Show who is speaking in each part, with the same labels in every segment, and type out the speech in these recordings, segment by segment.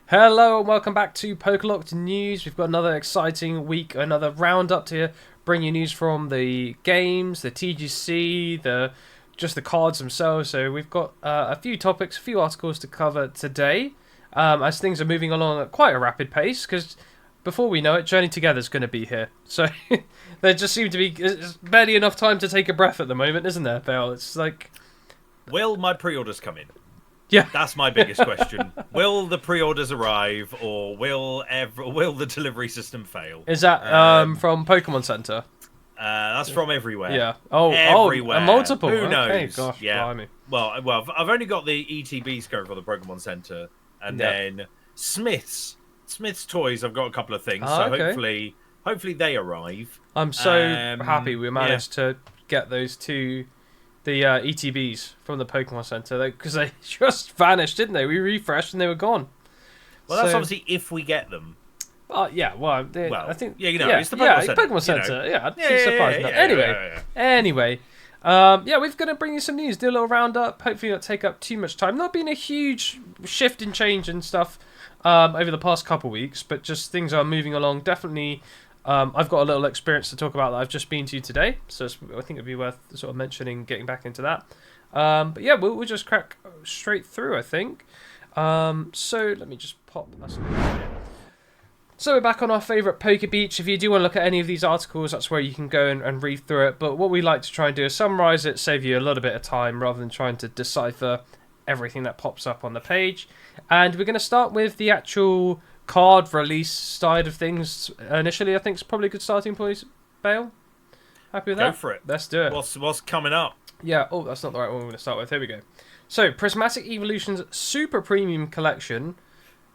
Speaker 1: Hello and welcome back to Pokelocked News. We've got another exciting week, another roundup to bring you news from the games, the TGC, just the cards themselves. So we've got a few topics, a few articles to cover today, as things are moving along at quite a rapid pace. Because before we know it, Journey Together is going to be here. So there just seems to be barely enough time to take a breath at the moment, isn't there, Bale? It's like,
Speaker 2: will my pre-orders come in?
Speaker 1: yeah,
Speaker 2: that's my biggest question. Will the pre-orders arrive, or will the delivery system fail?
Speaker 1: Is that from Pokemon Center?
Speaker 2: That's from everywhere.
Speaker 1: Yeah.
Speaker 2: Everywhere.
Speaker 1: Multiple.
Speaker 2: Who knows?
Speaker 1: Okay, gosh,
Speaker 2: yeah.
Speaker 1: blimey.
Speaker 2: Well, I've only got the ETBs going for the Pokemon Center, and then Smith's Toys. I've got a couple of things, so
Speaker 1: okay.
Speaker 2: hopefully they arrive.
Speaker 1: I'm so happy we managed to get those two. The ETBs from the Pokemon Center, because they just vanished, didn't they? We refreshed and they were gone.
Speaker 2: Well, that's obviously if we get them.
Speaker 1: Yeah, I think...
Speaker 2: Yeah, it's the Pokemon Center.
Speaker 1: Pokemon Center, I'd be surprised. Anyway, we're going to bring you some news, do a little roundup, hopefully not take up too much time. Not been a huge shift and change and stuff over the past couple weeks, but just things are moving along. Definitely... I've got a little experience to talk about that I've just been to today, so I think it'd be worth sort of mentioning, getting back into that. But yeah, we'll just crack straight through, I think. So let me just pop us. So we're back on our favourite Poke Beach. If you do want to look at any of these articles, that's where you can go and read through it. But what we like to try and do is summarise it, save you a little bit of time rather than trying to decipher everything that pops up on the page. And we're going to start with the actual card release side of things initially. I think it's probably a good starting point. Bale, happy with that?
Speaker 2: Go for it.
Speaker 1: Let's do it.
Speaker 2: What's coming up?
Speaker 1: Yeah. Oh, that's not the right one we're going to start with. Here we go. So, Prismatic Evolution's Super Premium Collection,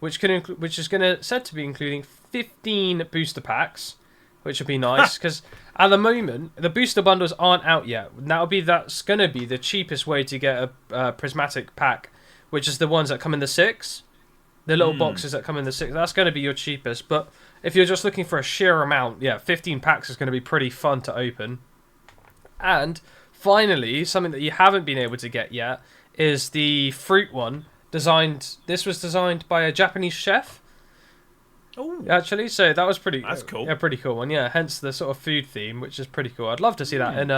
Speaker 1: which is said to be including 15 booster packs, which would be nice because at the moment the booster bundles aren't out yet. That's going to be the cheapest way to get a Prismatic pack, which is the ones that come in the 6. The little boxes that come in the 6, that's going to be your cheapest. But if you're just looking for a sheer amount, 15 packs is going to be pretty fun to open. And finally, something that you haven't been able to get yet is the fruit one. This was designed by a Japanese chef.
Speaker 2: Oh,
Speaker 1: actually, so that was
Speaker 2: That's cool.
Speaker 1: A pretty cool one, yeah. Hence the sort of food theme, which is pretty cool. I'd love to see that in.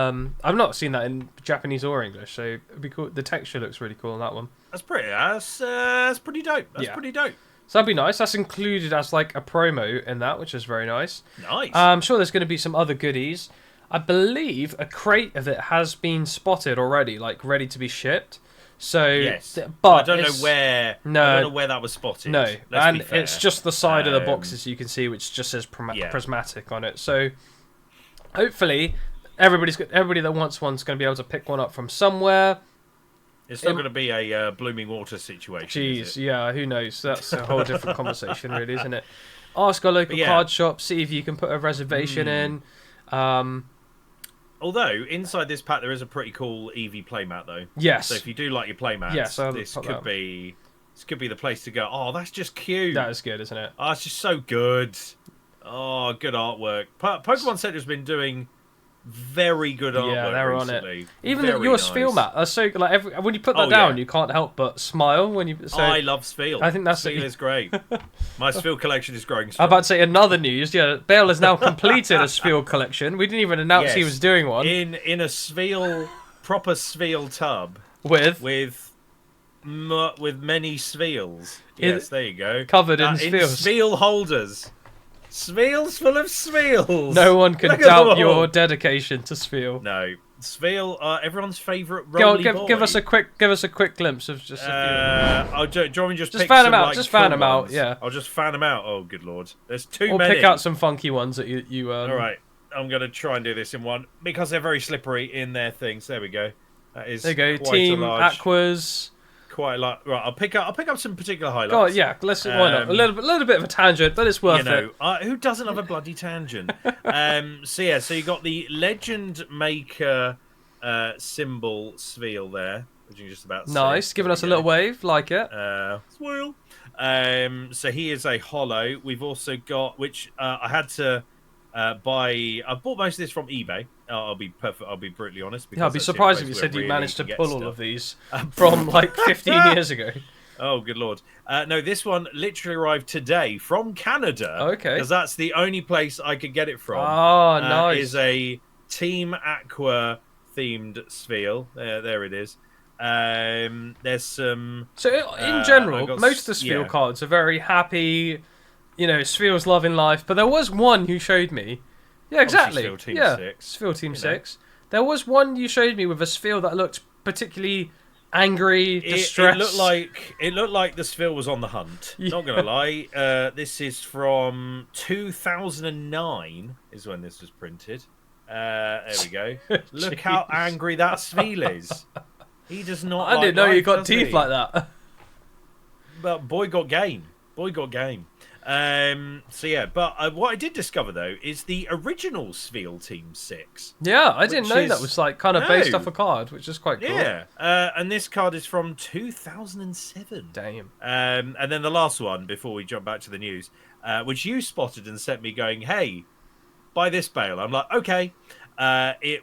Speaker 1: I've not seen that in Japanese or English, so it'd be cool. The texture looks really cool on that one.
Speaker 2: That's pretty dope. That's pretty dope.
Speaker 1: So that'd be nice. That's included as like a promo in that, which is very nice.
Speaker 2: Nice.
Speaker 1: I'm sure there's going to be some other goodies. I believe a crate of it has been spotted already, like ready to be shipped. So,
Speaker 2: yes,
Speaker 1: but
Speaker 2: I don't know where. No, I don't know where that was spotted.
Speaker 1: No, and it's just the side of the boxes you can see, which just says Prismatic on it. So, hopefully, everybody that wants one's going to be able to pick one up from somewhere.
Speaker 2: It's not going to be a blooming water situation.
Speaker 1: Jeez, yeah, who knows? That's a whole different conversation, really, isn't it? Ask a local card shop, see if you can put a reservation in.
Speaker 2: Although, inside this pack, there is a pretty cool EV playmat, though.
Speaker 1: Yes.
Speaker 2: So if you do like your playmats, this could be the place to go. Oh, that's just cute.
Speaker 1: That is good, isn't it?
Speaker 2: Oh, it's just so good. Oh, good artwork. Pokemon Center's been doing very good artwork.
Speaker 1: Yeah, they're
Speaker 2: recently.
Speaker 1: On it. Even your Sphere mat. That's so when you put that down, you can't help but smile when you. So,
Speaker 2: I love Sphere.
Speaker 1: I think
Speaker 2: Sphere is great. My Sphere collection is growing strong.
Speaker 1: I'm about to say another news. Yeah, Bale has now completed a Sphere collection. We didn't even announce he was doing one.
Speaker 2: In a Sphere, proper Sphere tub
Speaker 1: with
Speaker 2: many Spheres. Yes, there you go.
Speaker 1: Covered in Spheres.
Speaker 2: Sphere holders. Spheres full of Spheres.
Speaker 1: No one can doubt your dedication to Sphere.
Speaker 2: No, Sphere, everyone's favourite roly boy.
Speaker 1: Give us a quick glimpse of just.
Speaker 2: Do you want me just pick
Speaker 1: fan
Speaker 2: some,
Speaker 1: them out? Just fan them out. Yeah.
Speaker 2: I'll just fan them out. Oh, good lord, there's too
Speaker 1: or
Speaker 2: many.
Speaker 1: Or pick out some funky ones that you.
Speaker 2: All right, I'm gonna try and do this in one because they're very slippery in their things. There we go. That is.
Speaker 1: There you go.
Speaker 2: Quite
Speaker 1: Team
Speaker 2: a large,
Speaker 1: Aquas.
Speaker 2: Quite a lot. Right, I'll pick up some particular highlights.
Speaker 1: Oh yeah, let's why not? A little bit of a tangent, but it's worth it.
Speaker 2: Who doesn't have a bloody tangent? So you got the Legend Maker symbol Sphere there, which you just about
Speaker 1: nice, giving us a little wave, like it.
Speaker 2: Swirl. So he is a holo. We've also got, which I had to buy. I bought most of this from eBay. I'll be brutally honest.
Speaker 1: Yeah, I'd be surprised if you said you managed to pull all of these from like 15 years ago.
Speaker 2: Oh, good lord. No, this one literally arrived today from Canada.
Speaker 1: Okay.
Speaker 2: Because that's the only place I could get it from.
Speaker 1: Oh, nice.
Speaker 2: Is a Team Aqua themed Spheal. There it is. There's some...
Speaker 1: So, in general, most of the Spheal cards are very happy, Spheal's loving life. But there was one you showed me. Yeah, exactly.
Speaker 2: Spheal Team 6.
Speaker 1: Spheal Team 6. There was one you showed me with a Spheal that looked particularly... angry, distressed.
Speaker 2: It looked like the Spheal was on the hunt. Yeah. Not gonna lie. This is from 2009 is when this was printed. There we go. Look how angry that Spheal is. He does not.
Speaker 1: I didn't know you got teeth like that.
Speaker 2: But boy got game. So yeah, but what I did discover though is the original Spheal Team 6.
Speaker 1: Yeah, I didn't know that was like kind of based off a card, which is quite cool.
Speaker 2: Yeah, and this card is from 2007.
Speaker 1: Damn.
Speaker 2: And then the last one before we jump back to the news, which you spotted and sent me going, hey, buy this Bale. I'm like, okay.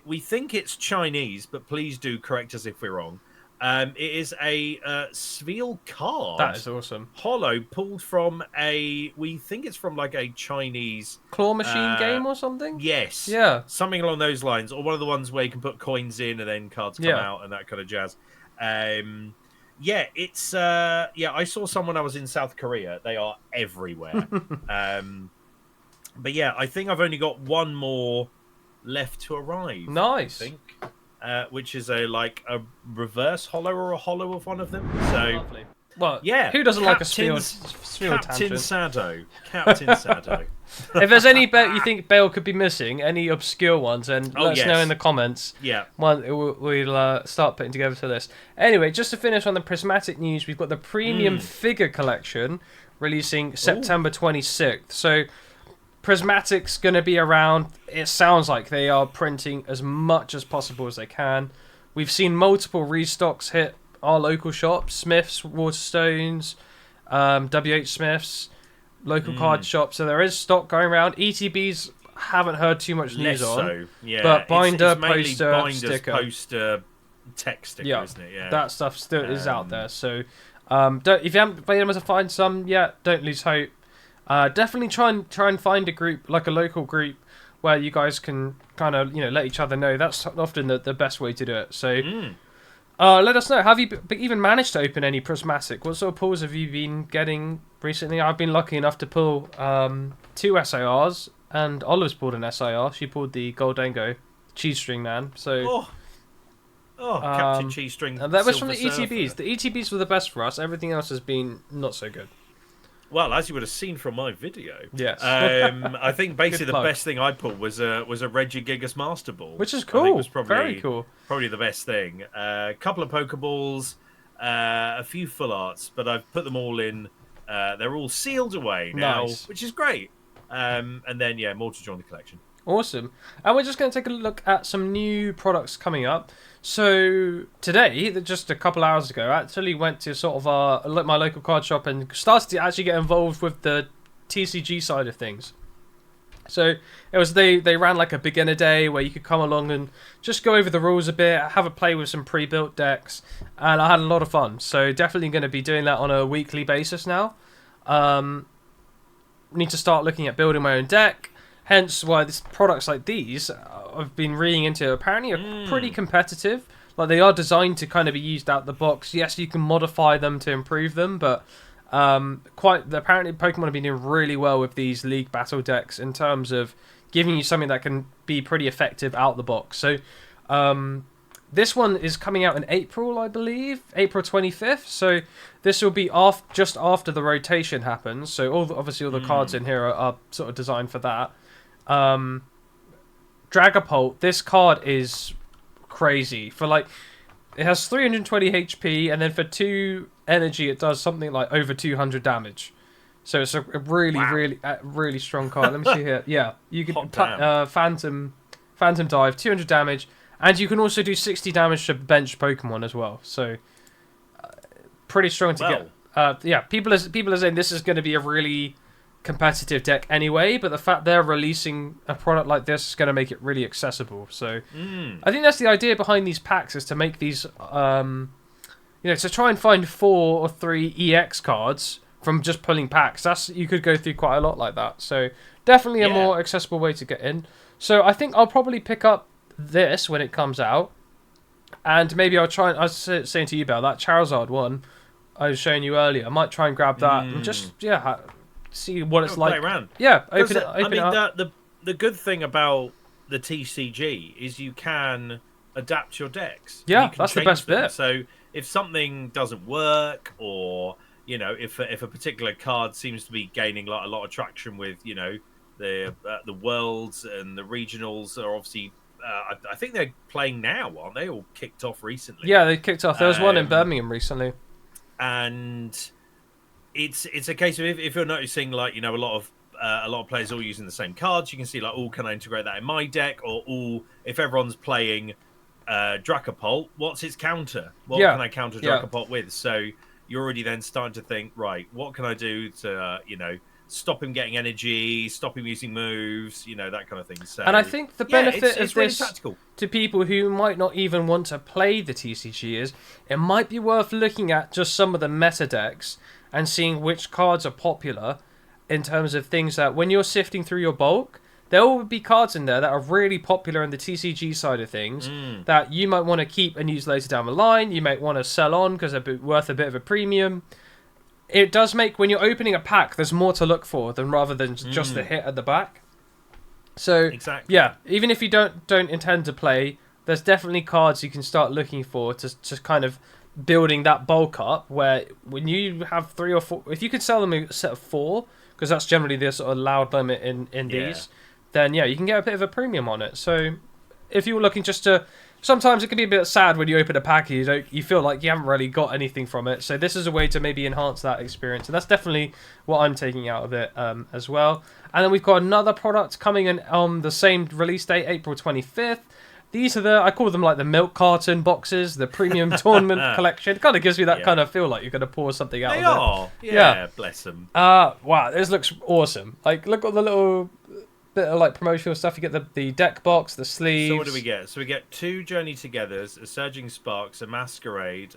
Speaker 2: We think it's Chinese, but please do correct us if we're wrong. It is a Spheal card.
Speaker 1: That is awesome.
Speaker 2: Hollow, pulled from we think it's from like a Chinese...
Speaker 1: claw machine game or something?
Speaker 2: Yes.
Speaker 1: Yeah.
Speaker 2: Something along those lines. Or one of the ones where you can put coins in and then cards come out and that kind of jazz. It's... I saw someone I was in South Korea. They are everywhere. But yeah, I think I've only got one more left to arrive.
Speaker 1: Nice.
Speaker 2: I think. Which is a reverse hollow or a hollow of one of them. So,
Speaker 1: lovely. Well,
Speaker 2: yeah.
Speaker 1: Who doesn't like a Spheal
Speaker 2: Captain Sado.
Speaker 1: If there's any you think Bale could be missing, any obscure ones, then let us know in the comments.
Speaker 2: Yeah.
Speaker 1: We'll start putting together to this. Anyway, just to finish on the Prismatic news, we've got the premium figure collection releasing September 26th. So Prismatic's going to be around. It sounds like they are printing as much as possible as they can. We've seen multiple restocks hit our local shops, Smiths, Waterstones, WH Smiths, local card shops. So there is stock going around. ETBs haven't heard too much news on.
Speaker 2: Yeah,
Speaker 1: but binder,
Speaker 2: it's
Speaker 1: poster,
Speaker 2: binders,
Speaker 1: sticker.
Speaker 2: Poster, text sticker, isn't it? Yeah.
Speaker 1: That stuff still is out there. So if you haven't been able to find some yet, don't lose hope. Definitely try and find a group, like a local group, where you guys can kind of let each other know. That's often the best way to do it. So let us know. Have you even managed to open any Prismatic? What sort of pulls have you been getting recently? I've been lucky enough to pull 2 SARs, and Olive's pulled an SAR. She pulled the Goldango Cheese String Man. So
Speaker 2: Captain Cheese String.
Speaker 1: And that was from the ETBs. The ETBs were the best for us. Everything else has been not so good.
Speaker 2: Well, as you would have seen from my video,
Speaker 1: yes.
Speaker 2: I think basically the best thing I pulled was a Regigigas Master Ball,
Speaker 1: which is cool.
Speaker 2: I think was probably,
Speaker 1: very cool.
Speaker 2: Probably the best thing. A couple of Pokeballs, a few full arts, but I've put them all in. They're all sealed away now, which is great. And then more to join the collection.
Speaker 1: Awesome. And we're just going to take a look at some new products coming up. So today, just a couple hours ago, I actually went to sort of my local card shop and started to actually get involved with the TCG side of things. So it was they ran like a beginner day where you could come along and just go over the rules a bit, have a play with some pre-built decks, and I had a lot of fun. So definitely going to be doing that on a weekly basis now. Need to start looking at building my own deck. Hence why products like these I've been reading into apparently are pretty competitive. Like they are designed to kind of be used out the box. Yes, you can modify them to improve them, but apparently Pokemon have been doing really well with these League Battle decks in terms of giving you something that can be pretty effective out the box. So this one is coming out in April, I believe, April 25th. So this will be just after the rotation happens. So obviously all the cards in here are sort of designed for that. Dragapult, this card is crazy. It has 320 HP, and then for 2 energy, it does something like over 200 damage. So it's a really strong card. Let me see here. Yeah, you can Phantom Dive, 200 damage, and you can also do 60 damage to bench Pokemon as well. So pretty strong to get. People are saying this is going to be a really competitive deck anyway, but the fact they're releasing a product like this is going to make it really accessible. So I think that's the idea behind these packs, is to make these to try and find 4 or 3 EX cards from just pulling packs, you could go through quite a lot like that. So definitely a more accessible way to get in. So I think I'll probably pick up this when it comes out, and maybe I'll try. I was saying to you, Belle, that Charizard one I was showing you earlier. I might try and grab that and just see what it's like.
Speaker 2: Play around.
Speaker 1: Yeah, open it up.
Speaker 2: The good thing about the TCG is you can adapt your decks.
Speaker 1: Yeah, that's the best bit.
Speaker 2: So if something doesn't work, or if a particular card seems to be gaining a lot of traction with the worlds and the regionals are obviously. I think they're playing now, aren't they? All kicked off recently.
Speaker 1: Yeah, they kicked off. There was one in Birmingham recently,
Speaker 2: and it's a case of if you're noticing a lot of players all using the same cards, you can see can I integrate that in my deck, or if everyone's playing Dracopult, what's its counter? What can I counter Dracopult with? So you're already then starting to think, right, what can I do to stop him getting energy, stop him using moves, that kind of thing. So,
Speaker 1: and I think the benefit
Speaker 2: it's
Speaker 1: of
Speaker 2: really
Speaker 1: this
Speaker 2: tactical.
Speaker 1: To people who might not even want to play the TCG is it might be worth looking at just some of the meta decks and seeing which cards are popular in terms of things that when you're sifting through your bulk, there will be cards in there that are really popular in the TCG side of things that you might want to keep and use later down the line. You might want to sell on because they're worth a bit of a premium. It does make, when you're opening a pack, there's more to look for rather than just the hit at the back. So,
Speaker 2: exactly.
Speaker 1: Yeah, even if you don't intend to play, there's definitely cards you can start looking for to kind of building that bulk up, where when you have 3 or 4, if you could sell them a set of 4, because that's generally the sort of loud limit in these, then you can get a bit of a premium on it. So if you were looking just to... Sometimes it can be a bit sad when you open a pack and you feel like you haven't really got anything from it. So this is a way to maybe enhance that experience. And that's definitely what I'm taking out of it as well. And then we've got another product coming in on the same release date, April 25th. These are I call them like the milk carton boxes, the premium tournament collection. It kind of gives me that kind of feel like you're going to pour something out of it.
Speaker 2: Yeah, bless them.
Speaker 1: Wow, this looks awesome. Like, look at the little... bit of like promotional stuff. You get the deck box, the sleeves.
Speaker 2: So what do we get? So we get 2 Journey Togethers, a Surging Sparks, a Masquerade,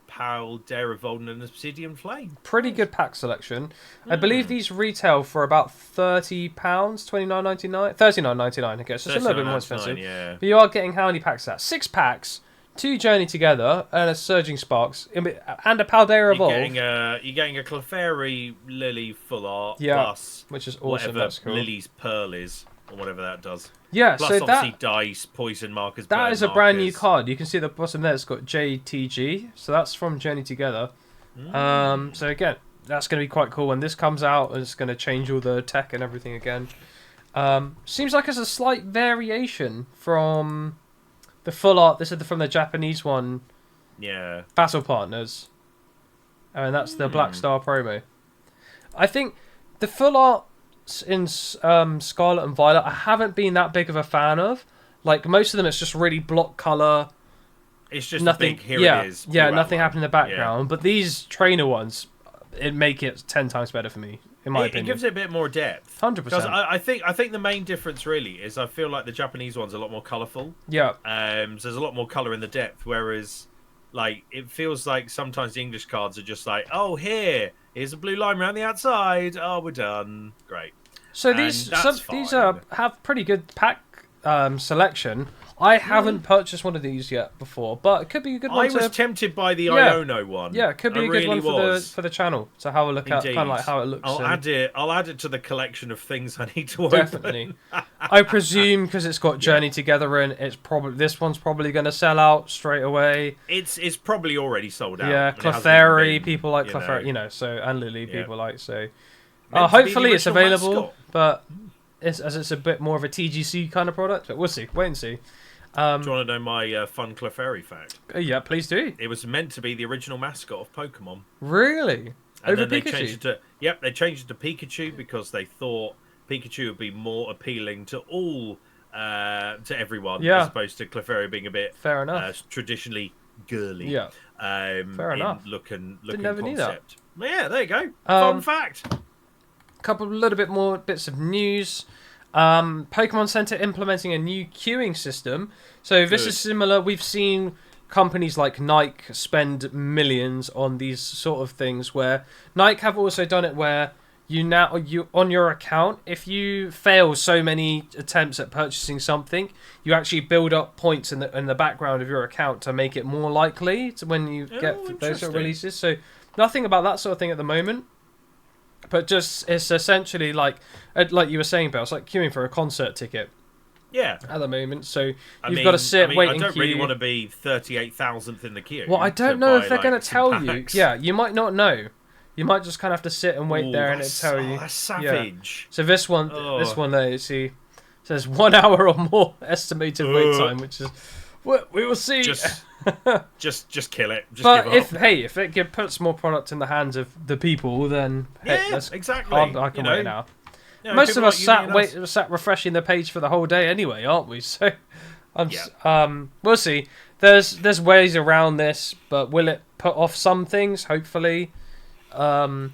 Speaker 2: Pal, Dare Revolt, and an Obsidian Flame.
Speaker 1: Pretty good pack selection. I believe these retail for about £30, $29.99, $39.99. I guess it's a little bit more expensive.
Speaker 2: Yeah.
Speaker 1: But you are getting how many packs? That 6 packs, 2 Journey Together, and a Surging Sparks, and a Paldea Evolve.
Speaker 2: You're getting a Clefairy Lily full art, plus
Speaker 1: which is awesome.
Speaker 2: Whatever
Speaker 1: That's cool.
Speaker 2: Lily's Pearl is, or whatever that does.
Speaker 1: Yeah,
Speaker 2: plus
Speaker 1: so
Speaker 2: obviously dice, poison markers.
Speaker 1: That is a brand new card. You can see the bottom there. It's got JTG, so that's from Journey Together. So again, that's going to be quite cool when this comes out. It's going to change all the tech and everything again. Seems like it's a slight variation from the full art. This is from the Japanese one.
Speaker 2: Yeah.
Speaker 1: Battle Partners. And that's the Black Star promo. I think the full art in Scarlet and Violet, I haven't been that big of a fan of. Like, most of them, it's just really block colour.
Speaker 2: It's just
Speaker 1: nothing.
Speaker 2: A big, here it is.
Speaker 1: Yeah, nothing happened in the background. Yeah. But these trainer ones, it make it 10 times better for me, in my opinion.
Speaker 2: It gives it a bit more depth.
Speaker 1: 100%.
Speaker 2: Because I think the main difference really is I feel like the Japanese one's a lot more colourful.
Speaker 1: Yeah.
Speaker 2: So there's a lot more colour in the depth, whereas like it feels like sometimes the English cards are just like, oh, here's a blue line around the outside. Oh, we're done. Great.
Speaker 1: So these have pretty good pack selection. I haven't purchased one of these yet before, but it could be a good one.
Speaker 2: I was tempted by the Iono one.
Speaker 1: Yeah, it could be a good one for the channel to have a look at, kind of like how it looks.
Speaker 2: I'll add it to the collection of things I need to open.
Speaker 1: Definitely. I presume because it's got Journey Together in, this one's probably going to sell out straight away.
Speaker 2: It's probably already sold out.
Speaker 1: Yeah, Clefairy, people like Clefairy, and Lily, people like so. Hopefully it's available, mascot. But it's a bit more of a TGC kind of product. But we'll see. Wait and see.
Speaker 2: Do you want to know my fun Clefairy fact?
Speaker 1: Yeah, please do.
Speaker 2: It was meant to be the original mascot of Pokemon.
Speaker 1: Really?
Speaker 2: And then they changed it to Pikachu because they thought Pikachu would be more appealing to all to everyone as opposed to Clefairy being a bit
Speaker 1: fair enough
Speaker 2: traditionally girly.
Speaker 1: Yeah. Fair enough.
Speaker 2: Look and
Speaker 1: never
Speaker 2: concept. Yeah, there you go. Fun fact.
Speaker 1: Little bit more bits of news. Pokemon Center implementing a new queuing system. So this is similar. We've seen companies like Nike spend millions on these sort of things, where Nike have also done it where you on your account, if you fail so many attempts at purchasing something, you actually build up points in the background of your account to make it more likely to when you get those sort of releases. So nothing about that sort of thing at the moment, but just it's essentially like you were saying, Belle, it's like queuing for a concert ticket.
Speaker 2: Yeah.
Speaker 1: At the moment, so you've got to sit, wait, and queue.
Speaker 2: I don't really want to be 38,000th in the queue.
Speaker 1: Well, I don't know if they're going to tell you. Yeah, you might not know. You might just kind of have to sit and wait there, and it'll tell you.
Speaker 2: That's savage.
Speaker 1: Yeah. So this one there, you see, says 1 hour or more estimated wait time, which is, we will see.
Speaker 2: Just kill it. Just
Speaker 1: but
Speaker 2: give up.
Speaker 1: if it puts more product in the hands of the people, then
Speaker 2: exactly.
Speaker 1: I can wait now. Most of us sat refreshing the page for the whole day anyway, aren't we? So, we'll see. There's ways around this, but will it put off some things? Hopefully.
Speaker 2: But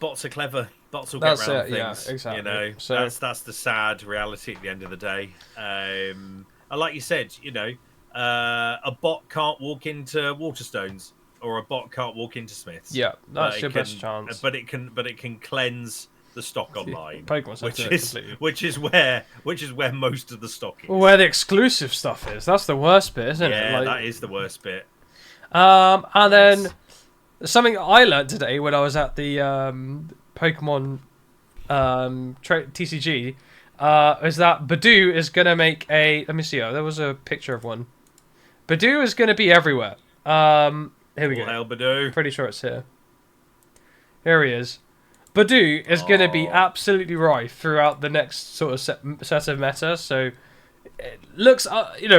Speaker 2: bots are clever. Bots will get around things.
Speaker 1: Yeah, exactly.
Speaker 2: So that's the sad reality at the end of the day. And like you said, a bot can't walk into Waterstones, or a bot can't walk into Smiths.
Speaker 1: Yeah, that's your best chance.
Speaker 2: But it can cleanse the stock online, which is where most of the stock is.
Speaker 1: Well, where the exclusive stuff is. That's the worst bit, isn't it?
Speaker 2: Yeah, that is the worst bit.
Speaker 1: And then something I learned today when I was at the Pokemon TCG is that Badoo is going to make a... Let me see. There was a picture of one. Badoo is going to be everywhere. Here we go.
Speaker 2: Hail Badoo.
Speaker 1: Pretty sure it's here. Here he is. Badoo is going to be absolutely rife throughout the next sort of set of meta. So it looks,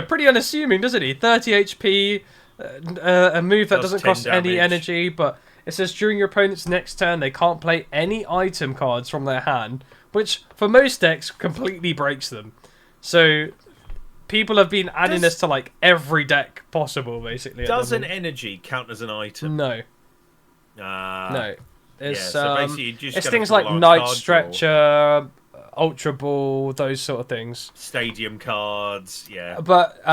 Speaker 1: pretty unassuming, doesn't he? 30 HP, a move that doesn't cost any energy, but it says during your opponent's next turn they can't play any item cards from their hand, which for most decks completely breaks them. So people have been adding this to like every deck possible, basically.
Speaker 2: Does an energy count as an item?
Speaker 1: No. No. It's,
Speaker 2: so basically you just
Speaker 1: it's things like Night Stretcher, Ultra Ball, those sort of things.
Speaker 2: Stadium cards, yeah.
Speaker 1: But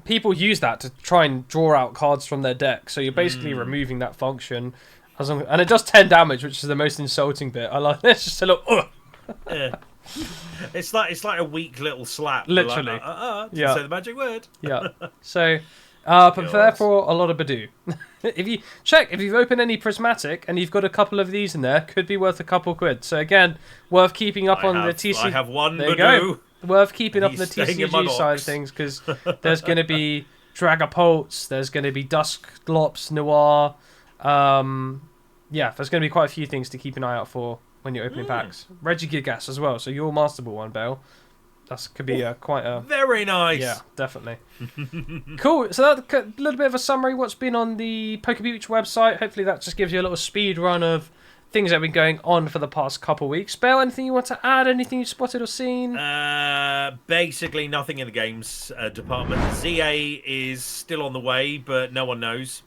Speaker 1: people use that to try and draw out cards from their deck. So you're basically removing that function. And it does 10 damage, which is the most insulting bit. I like it's just a little...
Speaker 2: Yeah. It's like a weak little slap.
Speaker 1: Literally.
Speaker 2: Like, say the magic word.
Speaker 1: Yeah. So... but therefore, a lot of Badoo. If you've opened any Prismatic and you've got a couple of these in there, could be worth a couple quid. So again, worth keeping up on the TCG.
Speaker 2: I have one
Speaker 1: there
Speaker 2: Badoo.
Speaker 1: You go. Worth keeping up on the TCG side of things, because there's going to be Dragapults, there's going to be Dusklops, Noir. There's going to be quite a few things to keep an eye out for when you're opening packs. Regigigas as well, so your masterable one, Bale. That could be quite a...
Speaker 2: Very nice.
Speaker 1: Yeah, definitely. Cool. So that's a little bit of a summary what's been on the Pokebeach website. Hopefully that just gives you a little speed run of things that have been going on for the past couple of weeks. Bale, anything you want to add? Anything you spotted or seen?
Speaker 2: Basically nothing in the games department. ZA is still on the way, but no one knows.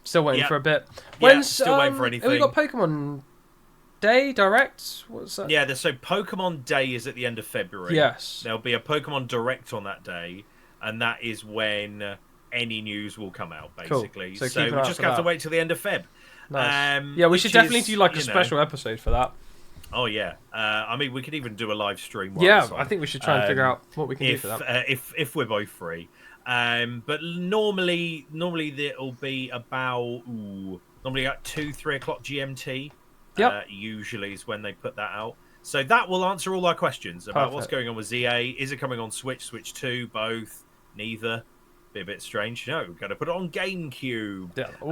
Speaker 1: Still waiting for a bit.
Speaker 2: Still waiting for anything.
Speaker 1: Have we got Pokemon Day Direct? What's that?
Speaker 2: Yeah, so Pokemon Day is at the end of February.
Speaker 1: Yes.
Speaker 2: There'll be a Pokemon Direct on that day, and that is when any news will come out, basically.
Speaker 1: Cool.
Speaker 2: So we just have to wait till the end of Feb.
Speaker 1: Nice. We should definitely do like a special episode for that.
Speaker 2: Oh, yeah. We could even do a live stream.
Speaker 1: I think we should try and figure out what we can do for that.
Speaker 2: If we're both free. But normally it'll be about 2-3 o'clock GMT. Usually is when they put that out. So that will answer all our questions about what's going on with ZA. Is it coming on Switch, Switch 2, both, neither? Be a bit strange. No, we're going to put it on GameCube. That'll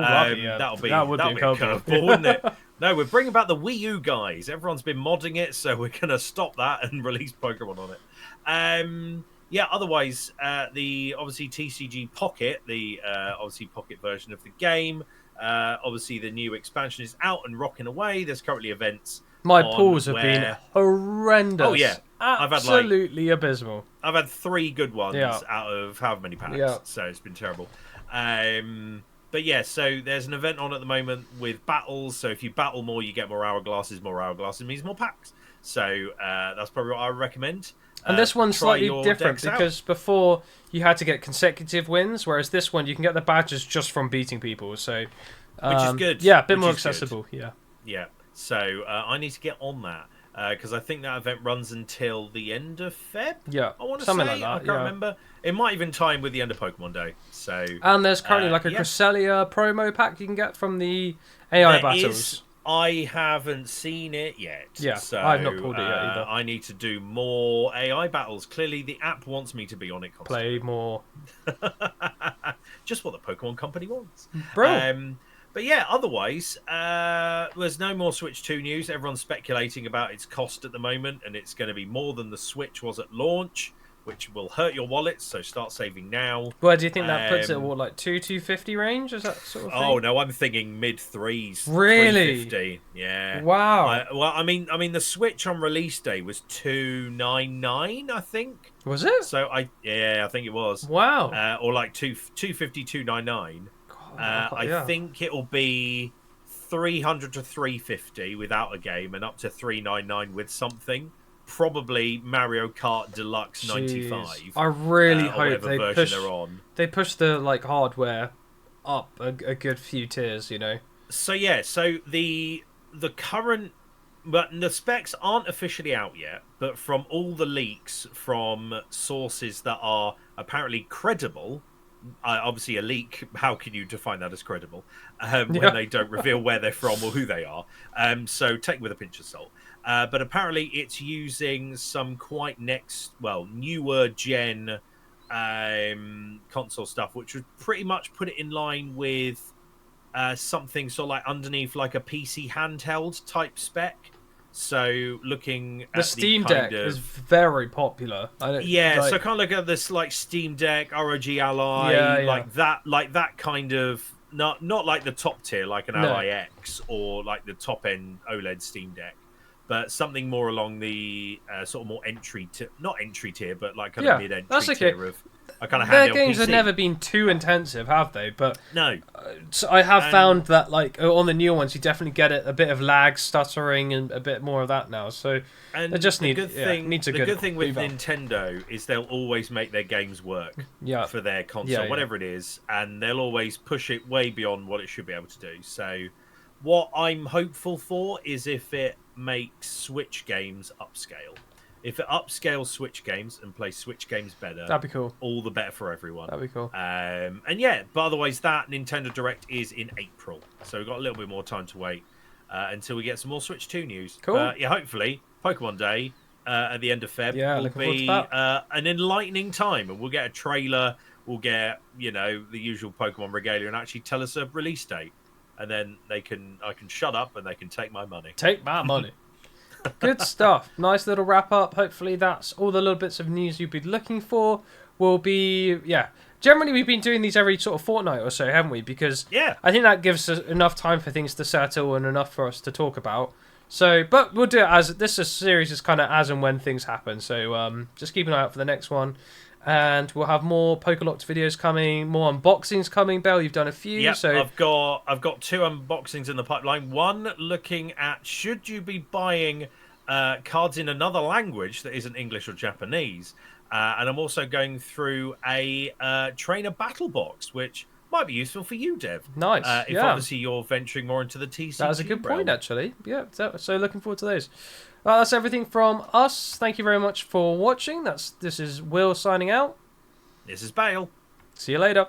Speaker 2: be a curveball, wouldn't it? No, we're bringing back the Wii U, guys. Everyone's been modding it, so we're going to stop that and release Pokemon on it. Otherwise, the obviously TCG Pocket, the obviously Pocket version of the game. Obviously, the new expansion is out and rocking away. There's currently events.
Speaker 1: My pools have been horrendous.
Speaker 2: Oh, yeah.
Speaker 1: Absolutely abysmal.
Speaker 2: I've had 3 good ones out of however many packs.
Speaker 1: Yeah.
Speaker 2: So it's been terrible. But yeah, so there's an event on at the moment with battles. So if you battle more, you get more hourglasses. More hourglasses means more packs. So that's probably what I would recommend.
Speaker 1: And this one's
Speaker 2: try
Speaker 1: slightly
Speaker 2: your
Speaker 1: different
Speaker 2: decks out.
Speaker 1: because before you had to get consecutive wins, whereas this one you can get the badges just from beating people. So,
Speaker 2: which is good.
Speaker 1: Yeah, a bit
Speaker 2: which
Speaker 1: more
Speaker 2: is good.
Speaker 1: accessible. Yeah.
Speaker 2: Yeah. So I need to get on that because I think that event runs until the end of Feb.
Speaker 1: Yeah,
Speaker 2: I want to
Speaker 1: something
Speaker 2: say.
Speaker 1: like that.
Speaker 2: I can't remember. It might even time with the end of Pokemon Day. So.
Speaker 1: And there's currently like a
Speaker 2: yeah.
Speaker 1: Cresselia promo pack you can get from the AI
Speaker 2: There
Speaker 1: battles.
Speaker 2: I haven't seen it yet.
Speaker 1: Yeah,
Speaker 2: so
Speaker 1: I've not pulled it yet either.
Speaker 2: I need to do more AI battles. Clearly, the app wants me to be on it constantly.
Speaker 1: Play more.
Speaker 2: Just what the Pokemon Company wants.
Speaker 1: Bro.
Speaker 2: But yeah, otherwise, there's no more Switch 2 news. Everyone's speculating about its cost at the moment, and it's going to be more than the Switch was at launch, which will hurt your wallets, so start saving now.
Speaker 1: Where do you think that puts it? What, like 250 range? Is that sort of thing?
Speaker 2: Oh no, I'm thinking mid threes.
Speaker 1: Really?
Speaker 2: 350. Yeah.
Speaker 1: Wow.
Speaker 2: Well, I mean, the Switch on release day was 299, I think.
Speaker 1: Was it?
Speaker 2: So I think it was.
Speaker 1: Wow.
Speaker 2: Or like 250, 299. I think it'll be 300 to 350 without a game, and up to 399 with something. Probably Mario Kart Deluxe 95.
Speaker 1: I really hope they push the like hardware up a good few tiers, you know.
Speaker 2: So yeah, so the current, but the specs aren't officially out yet, but from all the leaks from sources that are apparently credible, obviously a leak, how can you define that as credible when they don't reveal where they're from or who they are? So take it with a pinch of salt. But apparently it's using some quite newer gen console stuff, which would pretty much put it in line with something sort of like underneath like a PC handheld type spec. So looking at
Speaker 1: the Steam Deck is very popular.
Speaker 2: So kind of look at this like Steam Deck, ROG Ally, like that kind of not like the top tier like an Ally X or like the top end OLED Steam Deck, but something more along the sort of more not entry tier, but like kind of mid entry tier of a kind of handheld
Speaker 1: Their games
Speaker 2: PC.
Speaker 1: have never been too intensive, have they? But
Speaker 2: no.
Speaker 1: So I have found that like on the newer ones, you definitely get a bit of lag, stuttering, and a bit more of that now. So they just need
Speaker 2: the good thing with
Speaker 1: Viva.
Speaker 2: Nintendo is they'll always make their games work for their console, whatever it is, and they'll always push it way beyond what it should be able to do. So what I'm hopeful for is if it makes Switch games upscale. If it upscales Switch games and plays Switch games better,
Speaker 1: that'd be cool.
Speaker 2: All the better for everyone.
Speaker 1: That'd be cool.
Speaker 2: But otherwise, that Nintendo Direct is in April, so we've got a little bit more time to wait until we get some more Switch 2 news.
Speaker 1: Cool.
Speaker 2: Hopefully, Pokemon Day at the end of Feb will be an enlightening time, and we'll get a trailer. We'll get the usual Pokemon regalia, and actually tell us a release date, and then I can shut up and they can take my money.
Speaker 1: Take my money. Good stuff. Nice little wrap up. Hopefully that's all the little bits of news you've been looking for. Will be generally we've been doing these every sort of fortnight or so, haven't we? Because I think that gives us enough time for things to settle and enough for us to talk about. So, but we'll do it as this series is kind of as and when things happen. So just keep an eye out for the next one. And we'll have more Pokelocked videos coming, more unboxings coming. Belle, you've done a few.
Speaker 2: Yeah,
Speaker 1: so
Speaker 2: I've got 2 unboxings in the pipeline. One looking at should you be buying cards in another language that isn't English or Japanese. And I'm also going through a trainer battle box, which might be useful for you, Dev.
Speaker 1: Nice.
Speaker 2: If obviously you're venturing more into the TCG.
Speaker 1: That's a good point, actually. Yeah, so looking forward to those. Well, that's everything from us. Thank you very much for watching. This is Will signing out.
Speaker 2: This is Bale.
Speaker 1: See you later.